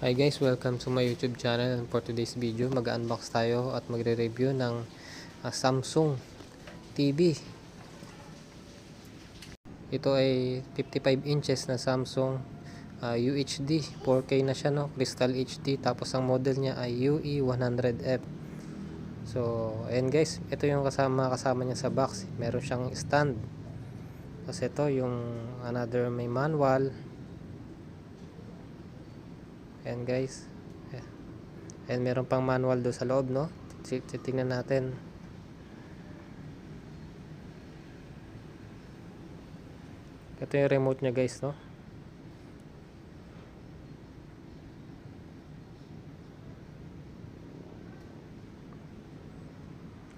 Hi guys, welcome to my YouTube channel, and for today's video mag-unbox tayo at magre-review ng Samsung TV. Ito ay 55 inches na Samsung UHD, 4K na siya, no? Crystal HD, tapos ang model niya ay UE100F. So ayan guys, ito yung kasama niya sa box. Meron siyang stand, tapos ito yung another, may manual. Ayan guys, and meron pang manual do sa loob, no? Titingnan natin. Ito yung remote nya guys, no?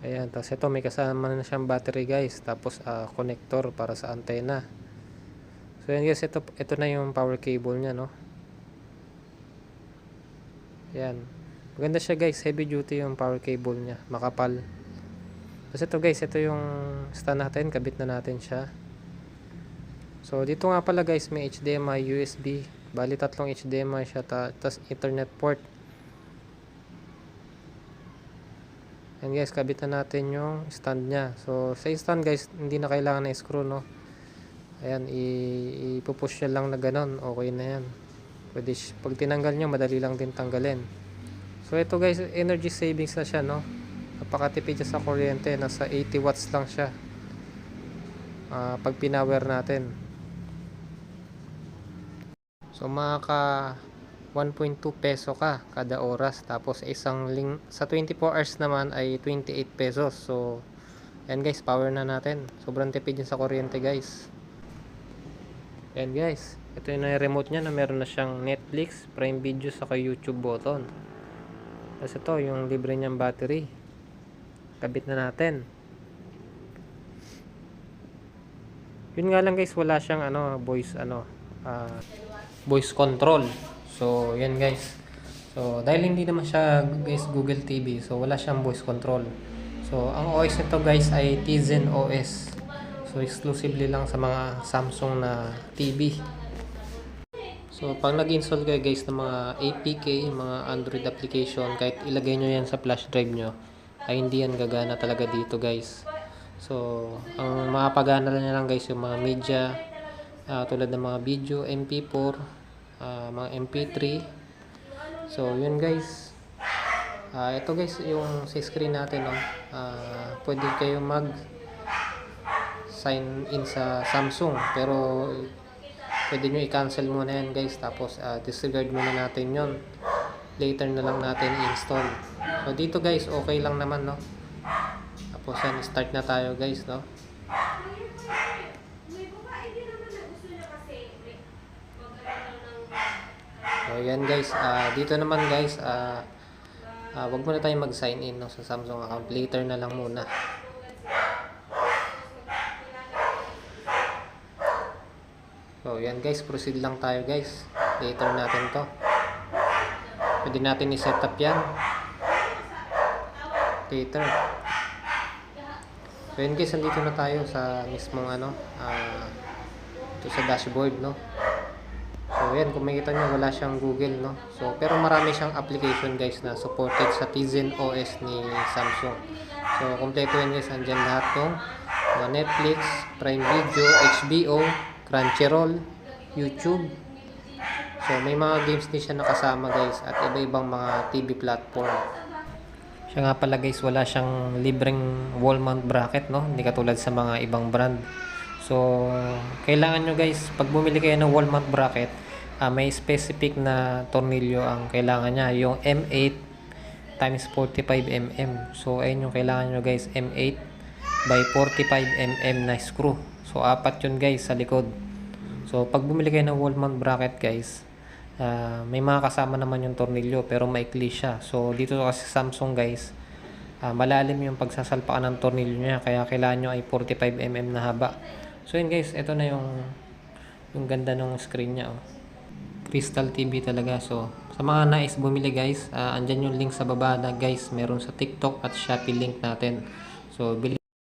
Ayan, tapos ito may kasama na siyang battery guys, tapos connector para sa antena. So ayan guys, ito na yung power cable nya, no? Ayan, maganda siya guys, heavy duty yung power cable nya, makapal. Tapos ito guys, ito yung stand natin, kabit na natin siya. So dito nga pala guys, may HDMI, USB, bali tatlong HDMI siya, tapos Ethernet port. And guys, kabit na natin yung stand nya. So sa stand guys, hindi na kailangan na screw, no? Ayan, ipupush nyo lang na ganon, okay na yan. Pwede, pag tinanggal nyo, madali lang din tanggalin. So ito guys, energy savings na siya, no? Napakatipid siya sa kuryente, nasa 80 watts lang siya pag pinower natin. So maka 1.2 peso ka kada oras, tapos isang link sa 24 hours naman ay 28 pesos. So yan guys, power na natin, sobrang tipid yun sa kuryente guys. Yan guys, ito yung remote nya na meron na siyang Netflix, Prime Video, saka YouTube button. Tapos ito yung libre niyang battery, kabit na natin. Yun nga lang guys, wala siyang voice control. So yan guys, so dahil hindi naman siya guys Google TV, so wala siyang voice control. So ang OS nito guys ay Tizen OS, so exclusively lang sa mga Samsung na TV. So pag nag-install kayo guys ng mga APK, mga Android application, kahit ilagay nyo yan sa flash drive nyo, ay hindi yan gagana talaga dito guys. So ang makapagana lang guys yung mga media, tulad ng mga video, MP4, mga MP3. So yun guys, ito guys yung sa screen natin, no? Pwede kayo mag sign in sa Samsung, pero pwede nyo i-cancel muna yan guys, tapos disregard muna natin yon, later na lang natin i-install. So dito guys, okay lang naman, no? Tapos yan, start na tayo guys, no? So yan guys, dito naman guys, wag muna tayo mag sign in, no, sa Samsung account, later na lang muna. So yan guys, proceed lang tayo guys, later natin to, pwede natin i-set up yan later. So yan guys, andito na tayo sa mismong ito sa dashboard, no? So yan, kung makikita nyo, wala siyang Google, no? So pero marami siyang application guys na supported sa Tizen OS ni Samsung. So kompleto yan guys, andyan lahat ng Netflix, Prime Video, HBO, Crunchyroll, YouTube. So may mga games din siya nakasama guys, at iba-ibang mga TV platform. Siya nga pala guys, wala siyang libreng wall mount bracket, no? Hindi katulad sa mga ibang brand. So kailangan nyo guys, pag bumili kayo ng wall mount bracket, may specific na tornilyo ang kailangan niya, yung M8 times 45mm. So ayun yung kailangan nyo guys, M8 by 45mm na screw. So apat yun guys sa likod. So pag bumili kayo ng wall mount bracket guys, may mga kasama naman yung tornilyo, pero maikli siya. So dito kasi Samsung guys, malalim yung pagsasalpakan ng tornilyo niya, kaya kailangan nyo ay 45mm na haba. So yun guys, ito na yung ganda ng screen niya, oh. Crystal TV talaga. So sa mga nais bumili guys, andyan yung link sa baba na guys, meron sa TikTok at Shopee link natin. So bili